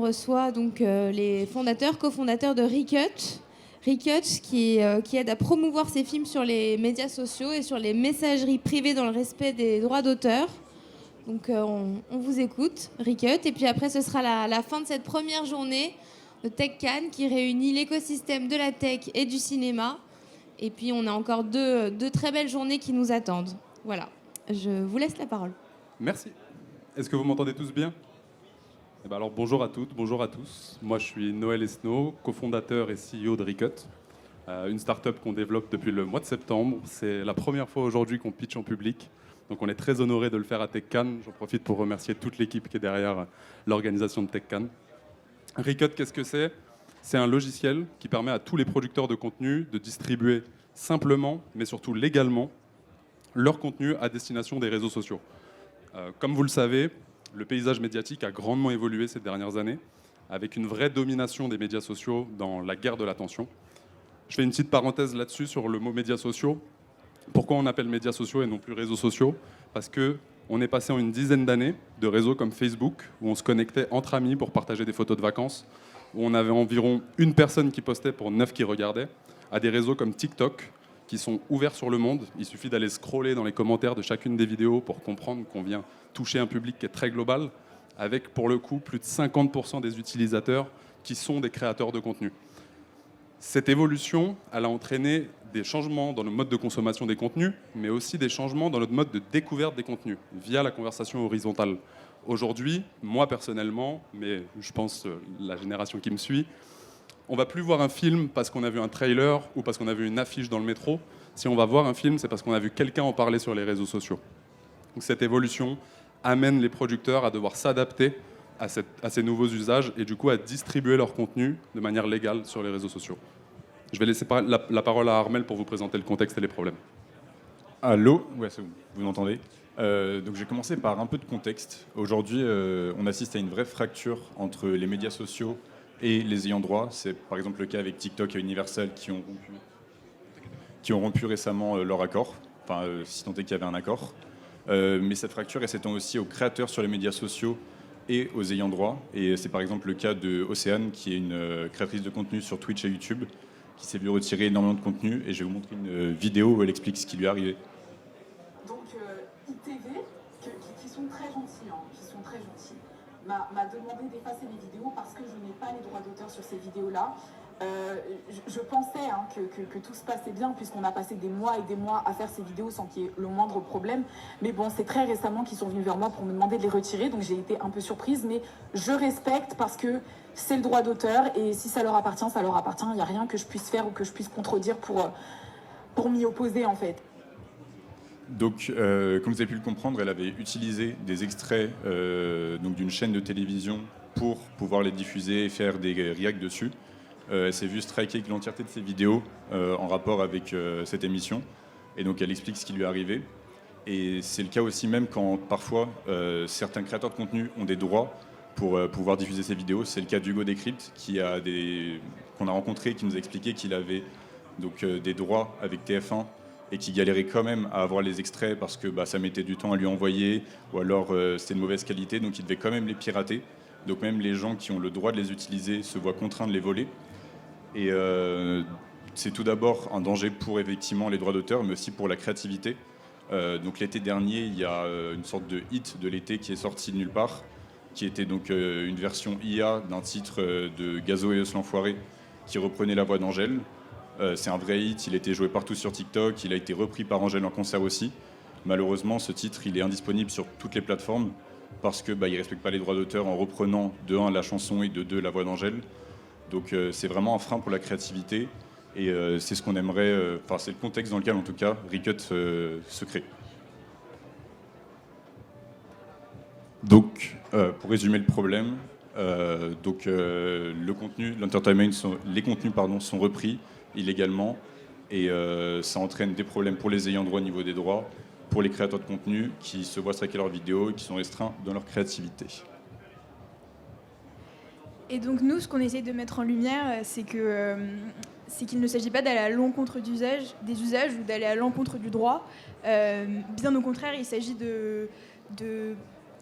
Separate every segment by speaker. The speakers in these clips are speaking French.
Speaker 1: reçoit donc les cofondateurs de Recut. Recut qui aide à promouvoir ses films sur les médias sociaux et sur les messageries privées dans le respect des droits d'auteur. Donc on vous écoute, Recut. Et puis après, ce sera la fin de cette première journée de Tech Cannes qui réunit l'écosystème de la tech et du cinéma. Et puis on a encore deux très belles journées qui nous attendent. Voilà, je vous laisse la parole.
Speaker 2: Merci. Est-ce que vous m'entendez tous bien ? Eh ben alors bonjour à toutes, bonjour à tous. Moi je suis Noël Esnault, cofondateur et CEO de Recut, une start-up qu'on développe depuis le mois de septembre. C'est la première fois aujourd'hui qu'on pitch en public, donc on est très honoré de le faire à Tech Cannes. J'en profite pour remercier toute l'équipe qui est derrière l'organisation de Tech Cannes. Recut, qu'est-ce que c'est ? C'est un logiciel qui permet à tous les producteurs de contenu de distribuer simplement, mais surtout légalement, leur contenu à destination des réseaux sociaux. Comme vous le savez, le paysage médiatique a grandement évolué ces dernières années, avec une vraie domination des médias sociaux dans la guerre de l'attention. Je fais une petite parenthèse là-dessus sur le mot médias sociaux. Pourquoi on appelle médias sociaux et non plus réseaux sociaux ? Parce qu'on est passé en une dizaine d'années de réseaux comme Facebook, où on se connectait entre amis pour partager des photos de vacances, où on avait environ une personne qui postait pour 9 qui regardaient, à des réseaux comme TikTok, qui sont ouverts sur le monde. Il suffit d'aller scroller dans les commentaires de chacune des vidéos pour comprendre qu'on vient toucher un public qui est très global, avec pour le coup plus de 50% des utilisateurs qui sont des créateurs de contenu. Cette évolution, elle a entraîné des changements dans le mode de consommation des contenus, mais aussi des changements dans notre mode de découverte des contenus, via la conversation horizontale. Aujourd'hui, moi personnellement, mais je pense la génération qui me suit, on va plus voir un film parce qu'on a vu un trailer ou parce qu'on a vu une affiche dans le métro. Si on va voir un film, c'est parce qu'on a vu quelqu'un en parler sur les réseaux sociaux. Donc cette évolution amène les producteurs à devoir s'adapter à ces nouveaux usages et du coup à distribuer leur contenu de manière légale sur les réseaux sociaux. Je vais laisser la parole à Armel pour vous présenter le contexte et les problèmes.
Speaker 3: Allô ? Ouais, c'est bon, vous m'entendez ? Donc je vais commencer par un peu de contexte. Aujourd'hui, on assiste à une vraie fracture entre les médias sociaux et les ayants droit. C'est par exemple le cas avec TikTok et Universal qui ont rompu récemment leur accord, enfin si tant est qu'il y avait un accord. Mais cette fracture elle s'étend aussi aux créateurs sur les médias sociaux et aux ayants droit. Et c'est par exemple le cas de Océane, qui est une créatrice de contenu sur Twitch et YouTube, qui s'est vu retirer énormément de contenu. Et je vais vous montrer une vidéo où elle explique ce qui lui est arrivé.
Speaker 4: Donc ITV, qui sont très gentils, m'a demandé d'effacer les vidéos parce que je n'ai pas les droits d'auteur sur ces vidéos-là. Je pensais que tout se passait bien puisqu'on a passé des mois et des mois à faire ces vidéos sans qu'il y ait le moindre problème. Mais bon, c'est très récemment qu'ils sont venus vers moi pour me demander de les retirer, donc j'ai été un peu surprise, mais je respecte parce que c'est le droit d'auteur et si ça leur appartient, ça leur appartient. Il n'y a rien que je puisse faire ou que je puisse contredire pour m'y opposer en fait.
Speaker 3: Donc, comme vous avez pu le comprendre, elle avait utilisé des extraits donc d'une chaîne de télévision pour pouvoir les diffuser et faire des reacts dessus. Elle s'est vue striker avec l'entièreté de ses vidéos en rapport avec cette émission. Et donc, elle explique ce qui lui est arrivé. Et c'est le cas aussi même quand, parfois, certains créateurs de contenu ont des droits pour pouvoir diffuser ces vidéos. C'est le cas d'Hugo Décrypte, qu'on a rencontré, qui nous a expliqué qu'il avait donc, des droits avec TF1 et qui galérait quand même à avoir les extraits parce que ça mettait du temps à lui envoyer ou alors c'était de mauvaise qualité, donc il devait quand même les pirater. Donc même les gens qui ont le droit de les utiliser se voient contraints de les voler. Et c'est tout d'abord un danger pour effectivement les droits d'auteur, mais aussi pour la créativité. Donc l'été dernier, il y a une sorte de hit de l'été qui est sorti de nulle part, qui était donc une version IA d'un titre de Gazo et Eus l'Enfoiré qui reprenait la voix d'Angèle. C'est un vrai hit, il a été joué partout sur TikTok, il a été repris par Angèle en concert aussi. Malheureusement, ce titre, il est indisponible sur toutes les plateformes parce qu'il ne respecte pas les droits d'auteur en reprenant de 1 la chanson et de 2 la voix d'Angèle. Donc c'est vraiment un frein pour la créativité et c'est ce qu'on aimerait, c'est le contexte dans lequel en tout cas Recut se crée. Donc pour résumer le problème, le contenu, les contenus sont repris illégalement et ça entraîne des problèmes pour les ayants droit au niveau des droits, pour les créateurs de contenu qui se voient striker leurs vidéos et qui sont restreints dans leur créativité.
Speaker 5: Et donc nous, ce qu'on essaie de mettre en lumière, c'est qu'il ne s'agit pas d'aller à l'encontre des usages ou d'aller à l'encontre du droit. Bien au contraire, il s'agit de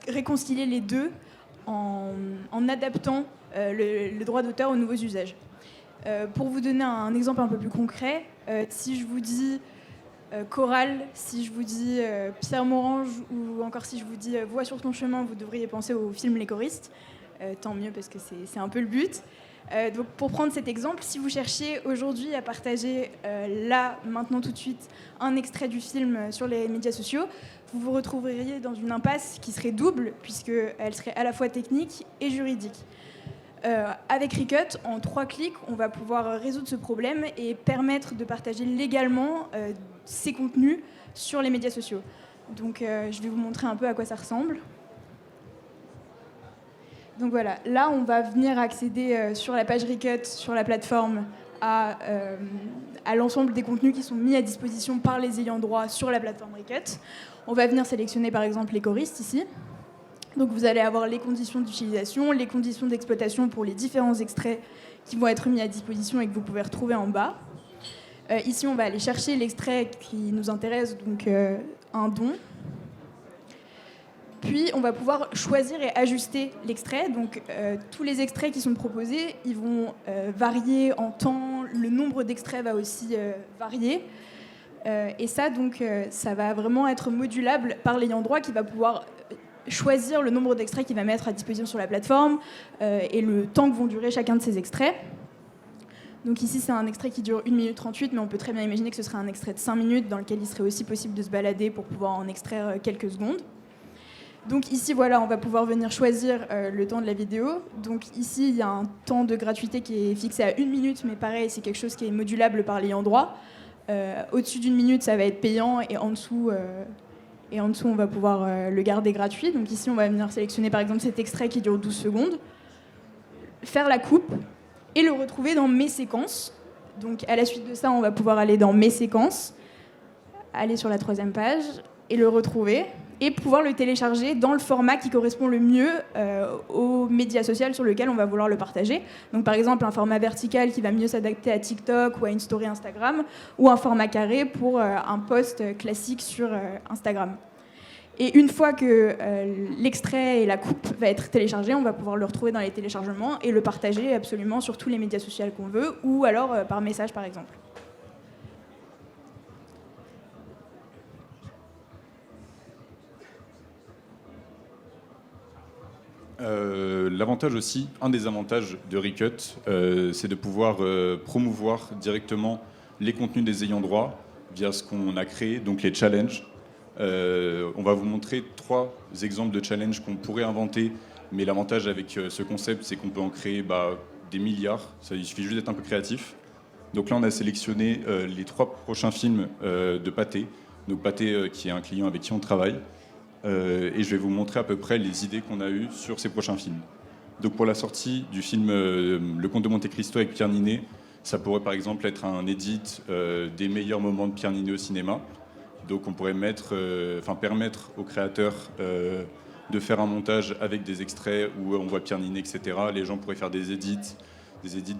Speaker 5: réconcilier les deux en adaptant le droit d'auteur aux nouveaux usages. Pour vous donner un exemple un peu plus concret, si je vous dis chorale, si je vous dis Pierre Morange, ou encore si je vous dis Voix sur ton chemin, vous devriez penser au film Les choristes. Tant mieux, parce que c'est un peu le but. Donc pour prendre cet exemple, si vous cherchiez aujourd'hui à partager là, maintenant, tout de suite, un extrait du film sur les médias sociaux, vous vous retrouveriez dans une impasse qui serait double, puisqu'elle serait à la fois technique et juridique. Avec Recut, en 3 clics, on va pouvoir résoudre ce problème et permettre de partager légalement ces contenus sur les médias sociaux. Donc je vais vous montrer un peu à quoi ça ressemble. Donc voilà, là on va venir accéder sur la page Recut, sur la plateforme, à l'ensemble des contenus qui sont mis à disposition par les ayants droit sur la plateforme Recut. On va venir sélectionner par exemple les choristes ici. Donc vous allez avoir les conditions d'utilisation, les conditions d'exploitation pour les différents extraits qui vont être mis à disposition et que vous pouvez retrouver en bas. Ici on va aller chercher l'extrait qui nous intéresse, donc un don. Puis on va pouvoir choisir et ajuster l'extrait. Donc tous les extraits qui sont proposés, ils vont varier en temps, le nombre d'extraits va aussi varier. Et ça, donc, ça va vraiment être modulable par l'ayant droit qui va pouvoir choisir le nombre d'extraits qu'il va mettre à disposition sur la plateforme et le temps que vont durer chacun de ces extraits. Donc ici, c'est un extrait qui dure 1 minute 38, mais on peut très bien imaginer que ce serait un extrait de 5 minutes dans lequel il serait aussi possible de se balader pour pouvoir en extraire quelques secondes. Donc ici, voilà, on va pouvoir venir choisir le temps de la vidéo. Donc ici, il y a un temps de gratuité qui est fixé à 1 minute, mais pareil, c'est quelque chose qui est modulable par l'ayant droit. Au-dessus d'1 minute, ça va être payant, et en dessous, on va pouvoir le garder gratuit. Donc ici, on va venir sélectionner par exemple cet extrait qui dure 12 secondes, faire la coupe et le retrouver dans mes séquences. Donc à la suite de ça, on va pouvoir aller dans mes séquences, aller sur la 3e page et le retrouver, et pouvoir le télécharger dans le format qui correspond le mieux au média social sur lequel on va vouloir le partager. Donc par exemple un format vertical qui va mieux s'adapter à TikTok ou à une story Instagram, ou un format carré pour un post classique sur Instagram. Et une fois que l'extrait et la coupe va être téléchargé, on va pouvoir le retrouver dans les téléchargements et le partager absolument sur tous les médias sociaux qu'on veut, ou alors par message par exemple.
Speaker 3: L'avantage aussi, un des avantages de Recut, c'est de pouvoir promouvoir directement les contenus des ayants droit via ce qu'on a créé, donc les challenges. On va vous montrer 3 exemples de challenges qu'on pourrait inventer, mais l'avantage avec ce concept, c'est qu'on peut en créer des milliards. Il suffit juste d'être un peu créatif. Donc là, on a sélectionné les 3 prochains films de Pathé. Donc Pathé, qui est un client avec qui on travaille. Et je vais vous montrer à peu près les idées qu'on a eues sur ces prochains films. Donc pour la sortie du film Le Comte de Monte Cristo avec Pierre Niney, ça pourrait par exemple être un edit des meilleurs moments de Pierre Niney au cinéma. Donc on pourrait permettre aux créateurs de faire un montage avec des extraits où on voit Pierre Niney, etc. Les gens pourraient faire des edits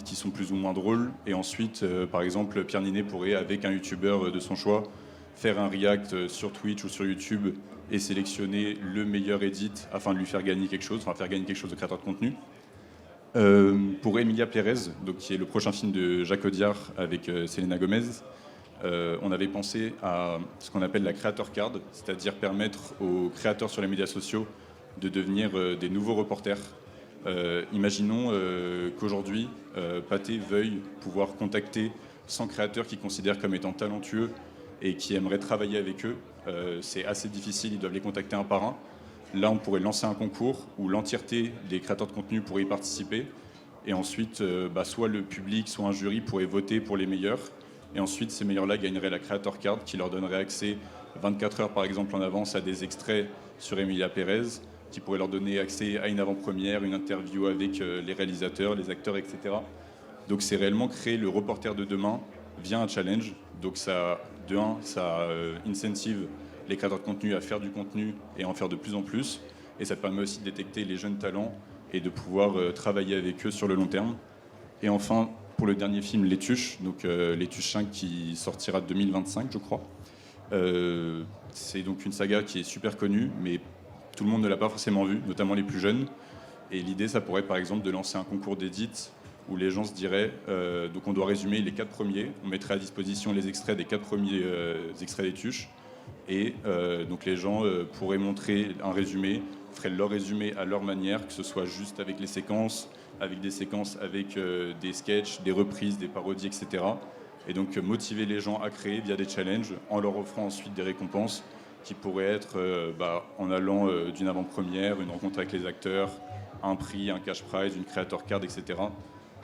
Speaker 3: qui sont plus ou moins drôles. Et ensuite, par exemple, Pierre Niney pourrait, avec un youtubeur de son choix, faire un react sur Twitch ou sur YouTube et sélectionner le meilleur edit afin de lui faire gagner quelque chose, faire gagner quelque chose au créateur de contenu. Pour Emilia Pérez, donc, qui est le prochain film de Jacques Audiard avec Selena Gomez, on avait pensé à ce qu'on appelle la Creator Card, c'est-à-dire permettre aux créateurs sur les médias sociaux de devenir des nouveaux reporters. Imaginons qu'aujourd'hui, Pathé veuille pouvoir contacter 100 créateurs qu'il considère comme étant talentueux et qui aimeraient travailler avec eux. C'est assez difficile, ils doivent les contacter un par un. Là, on pourrait lancer un concours où l'entièreté des créateurs de contenu pourraient y participer. Et ensuite, soit le public, soit un jury pourrait voter pour les meilleurs. Et ensuite, ces meilleurs-là gagneraient la Creator Card qui leur donnerait accès 24 heures, par exemple, en avance à des extraits sur Emilia Pérez, qui pourrait leur donner accès à une avant-première, une interview avec les réalisateurs, les acteurs, etc. Donc c'est réellement créer le reporter de demain via un challenge. Donc ça incentive les créateurs de contenu à faire du contenu et en faire de plus en plus. Et ça permet aussi de détecter les jeunes talents et de pouvoir travailler avec eux sur le long terme. Et enfin, pour le dernier film, Les Tuches, donc Les Tuches 5 qui sortira 2025, je crois. C'est donc une saga qui est super connue, mais tout le monde ne l'a pas forcément vue, notamment les plus jeunes. Et l'idée, ça pourrait être par exemple de lancer un concours d'édit où les gens se diraient, donc on doit résumer les 4 premiers, on mettrait à disposition les extraits des 4 premiers extraits des tuches, et donc les gens pourraient montrer un résumé, feraient leur résumé à leur manière, que ce soit juste avec les séquences, avec des séquences, avec des sketchs, des reprises, des parodies, etc. Et donc motiver les gens à créer via des challenges, en leur offrant ensuite des récompenses qui pourraient être en allant d'une avant-première, une rencontre avec les acteurs, un prix, un cash prize, une creator card, etc.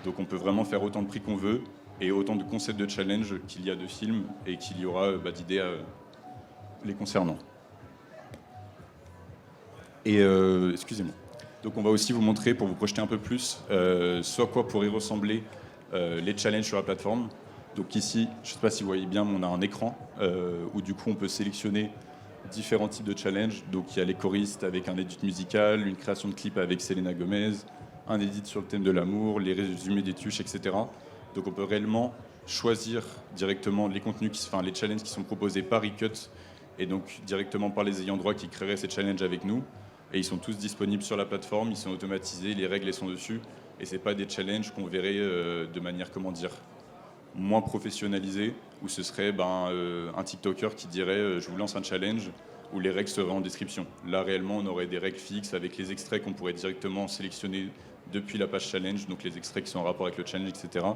Speaker 3: Donc on peut vraiment faire autant de prix qu'on veut et autant de concepts de challenge qu'il y a de films et qu'il y aura d'idées les concernant. Et excusez-moi. Donc on va aussi vous montrer, pour vous projeter un peu plus, ce à quoi pourraient ressembler les challenges sur la plateforme. Donc ici, je ne sais pas si vous voyez bien, on a un écran où du coup on peut sélectionner différents types de challenges. Donc il y a les choristes avec un edit musical, une création de clip avec Selena Gomez, un edit sur le thème de l'amour, les résumés des tuches, etc. Donc on peut réellement choisir directement les contenus, les challenges qui sont proposés par Recut et donc directement par les ayants droit qui créeraient ces challenges avec nous. Et ils sont tous disponibles sur la plateforme, ils sont automatisés, les règles elles sont dessus. Et c'est pas des challenges qu'on verrait de manière, moins professionnalisée, où ce serait un TikToker qui dirait je vous lance un challenge, où les règles seraient en description. Là réellement on aurait des règles fixes avec les extraits qu'on pourrait directement sélectionner depuis la page challenge, donc les extraits qui sont en rapport avec le challenge, etc.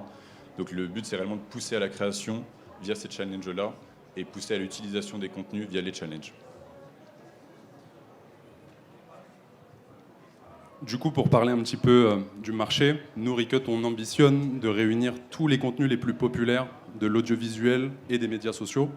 Speaker 3: Donc le but c'est réellement de pousser à la création via ces challenges-là et pousser à l'utilisation des contenus via les challenges.
Speaker 2: Du coup, pour parler un petit peu du marché, nous, Recut, on ambitionne de réunir tous les contenus les plus populaires de l'audiovisuel et des médias sociaux.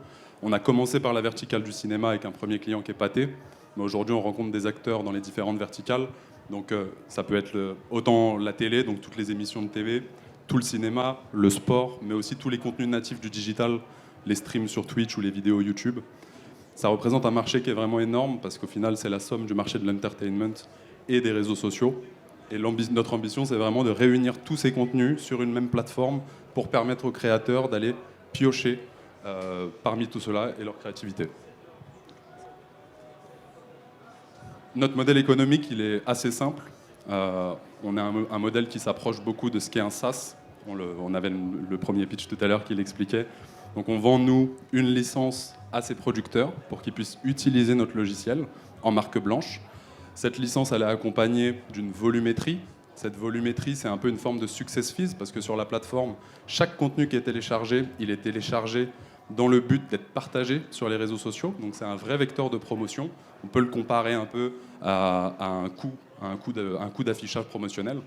Speaker 2: On a commencé par la verticale du cinéma avec un premier client qui est Pathé, mais aujourd'hui on rencontre des acteurs dans les différentes verticales. Donc ça peut être autant la télé, donc toutes les émissions de TV, tout le cinéma, le sport, mais aussi tous les contenus natifs du digital, les streams sur Twitch ou les vidéos YouTube. Ça représente un marché qui est vraiment énorme parce qu'au final c'est la somme du marché de l'entertainment et des réseaux sociaux. Et notre ambition, c'est vraiment de réunir tous ces contenus sur une même plateforme pour permettre aux créateurs d'aller piocher parmi tout cela et leur créativité. Notre modèle économique, il est assez simple. On a un modèle qui s'approche beaucoup de ce qu'est un SaaS. On avait le premier pitch tout à l'heure qui l'expliquait. Donc on vend, nous, une licence à ces producteurs pour qu'ils puissent utiliser notre logiciel en marque blanche. Cette licence, elle est accompagnée d'une volumétrie. Cette volumétrie, c'est un peu une forme de success fees parce que sur la plateforme, chaque contenu qui est téléchargé, il est téléchargé dans le but d'être partagé sur les réseaux sociaux. Donc c'est un vrai vecteur de promotion. On peut le comparer un peu à un coût d'affichage promotionnel.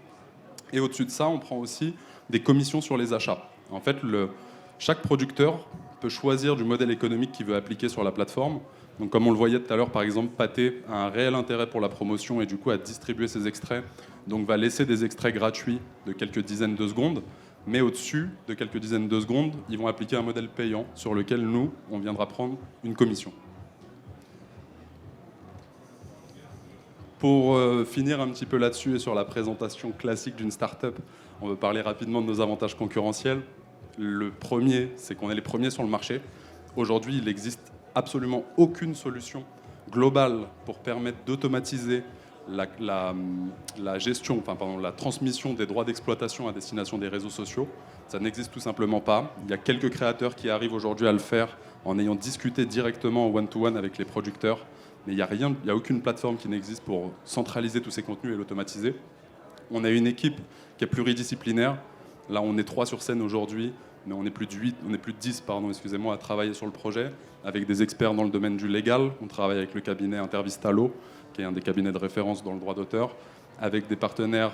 Speaker 2: Et au-dessus de ça, on prend aussi des commissions sur les achats. En fait, chaque producteur peut choisir du modèle économique qu'il veut appliquer sur la plateforme. Donc, comme on le voyait tout à l'heure, par exemple, Pathé a un réel intérêt pour la promotion et du coup à distribuer ses extraits. Donc, va laisser des extraits gratuits de quelques dizaines de secondes. Mais au-dessus de quelques dizaines de secondes, ils vont appliquer un modèle payant sur lequel nous, on viendra prendre une commission. Pour finir un petit peu là-dessus et sur la présentation classique d'une start-up, on veut parler rapidement de nos avantages concurrentiels. Le premier, c'est qu'on est les premiers sur le marché. Aujourd'hui, il n'existe absolument aucune solution globale pour permettre d'automatiser la gestion, la transmission des droits d'exploitation à destination des réseaux sociaux. Ça n'existe tout simplement pas. Il y a quelques créateurs qui arrivent aujourd'hui à le faire en ayant discuté directement en one-to-one avec les producteurs. Mais il n'y a aucune plateforme qui n'existe pour centraliser tous ces contenus et l'automatiser. On a une équipe qui est pluridisciplinaire. Là, on est 3 sur scène aujourd'hui, mais on est plus de 10 à travailler sur le projet, avec des experts dans le domaine du légal. On travaille avec le cabinet Intervistalo, qui est un des cabinets de référence dans le droit d'auteur, avec des partenaires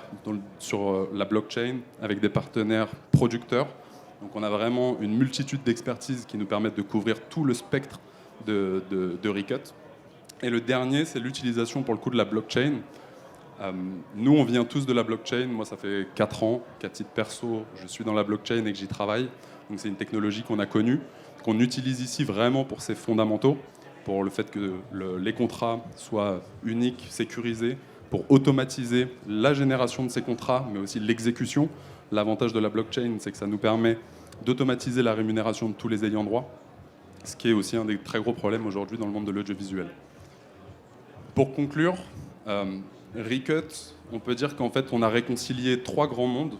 Speaker 2: sur la blockchain, avec des partenaires producteurs. Donc on a vraiment une multitude d'expertises qui nous permettent de couvrir tout le spectre de Recut. Et le dernier, c'est l'utilisation pour le coup de la blockchain. Nous, on vient tous de la blockchain. Moi, ça fait 4 ans qu'à titre perso, je suis dans la blockchain et que j'y travaille. Donc c'est une technologie qu'on a connue, qu'on utilise ici vraiment pour ses fondamentaux, pour le fait que les contrats soient uniques, sécurisés, pour automatiser la génération de ces contrats, mais aussi l'exécution. L'avantage de la blockchain, c'est que ça nous permet d'automatiser la rémunération de tous les ayants droit, ce qui est aussi un des très gros problèmes aujourd'hui dans le monde de l'audiovisuel. Pour conclure, Recut, on peut dire qu'en fait, on a réconcilié 3 grands mondes.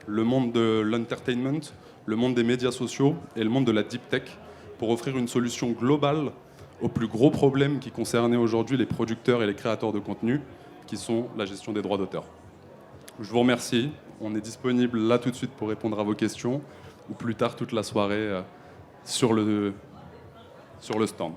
Speaker 2: Le monde de l'entertainment, le monde des médias sociaux et le monde de la deep tech, pour offrir une solution globale aux plus gros problèmes qui concernaient aujourd'hui les producteurs et les créateurs de contenu, qui sont la gestion des droits d'auteur. Je vous remercie. On est disponible là tout de suite pour répondre à vos questions, ou plus tard toute la soirée sur le stand.